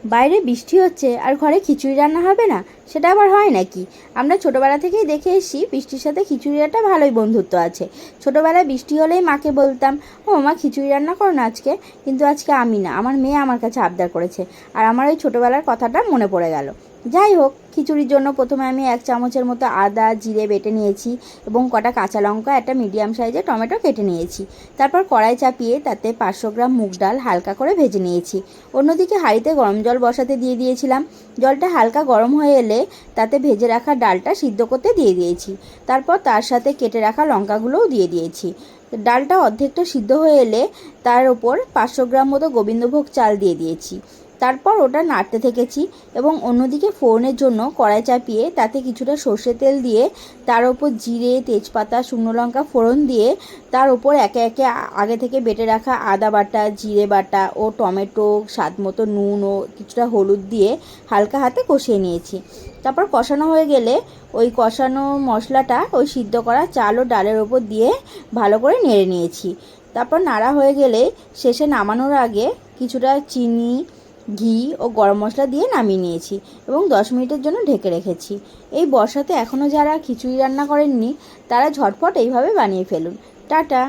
বাইরে বৃষ্টি হচ্ছে আর ঘরে খিচুড়ি রান্না হবে না, সেটা আবার হয় নাকি? আমরা ছোটোবেলা থেকেই দেখে এসেছি বৃষ্টির সাথে খিচুড়ি একটা ভালোই বন্ধুত্ব আছে। ছোটোবেলায় বৃষ্টি হলেই মাকে বলতাম, ও মা খিচুড়ি রান্না করো না আজকে। কিন্তু আজকে আমি না, আমার মেয়ে আমার কাছে আবদার করেছে, আর আমার ওই ছোটোবেলার কথাটা মনে পড়ে গেল। যাই হোক, খিচুড়ির জন্য প্রথমে আমি 1 চামচের মতো আদা জিরে বেটে নিয়েছি এবং কটা কাঁচা লঙ্কা, একটা মিডিয়াম সাইজের টমেটো কেটে নিয়েছি। তারপর কড়াই চাপিয়ে তাতে 500 গ্রাম মুগ ডাল হালকা করে ভেজে নিয়েছি। অন্যদিকে হাঁড়িতে গরম জল বসাতে দিয়ে দিয়েছিলাম। জলটা হালকা গরম হয়ে এলে তাতে ভেজে রাখা ডালটা সিদ্ধ করতে দিয়ে দিয়েছি। তারপর তার সাথে কেটে রাখা লঙ্কাগুলোও দিয়ে দিয়েছি। ডালটা অর্ধেকটা সিদ্ধ হয়ে এলে তার ওপর 500 গ্রাম মতো গোবিন্দভোগ চাল দিয়ে দিয়েছি। তারপর ওটা নাড়তে থেকেছি এবং অন্যদিকে ফোড়নের জন্য কড়াই চাপিয়ে তাতে কিছুটা সর্ষে তেল দিয়ে তার ওপর জিরে তেজপাতা শুকনো লঙ্কা ফোড়ন দিয়ে তার ওপর একে একে আগে থেকে বেটে রাখা আদা বাটা জিরে বাটা ও টমেটো স্বাদ মতো নুন ও কিছুটা হলুদ দিয়ে হালকা হাতে কষিয়ে নিয়েছি। তারপর কষানো হয়ে গেলে ওই কষানো মশলাটা ওই সিদ্ধ করা চাল ও ডালের ওপর দিয়ে ভালো করে নেড়ে নিয়েছি। তারপর নাড়া হয়ে গেলে শেষে নামানোর আগে কিছুটা চিনি ঘি ও গরম মশলা দিয়ে নামিয়ে নিয়েছি এবং 10 মিনিটের জন্য ঢেকে রেখেছি। এই বর্ষাতে এখনও যারা খিচুড়ি রান্না করেননি তারা ঝটপট এইভাবে বানিয়ে ফেলুন। টাটা।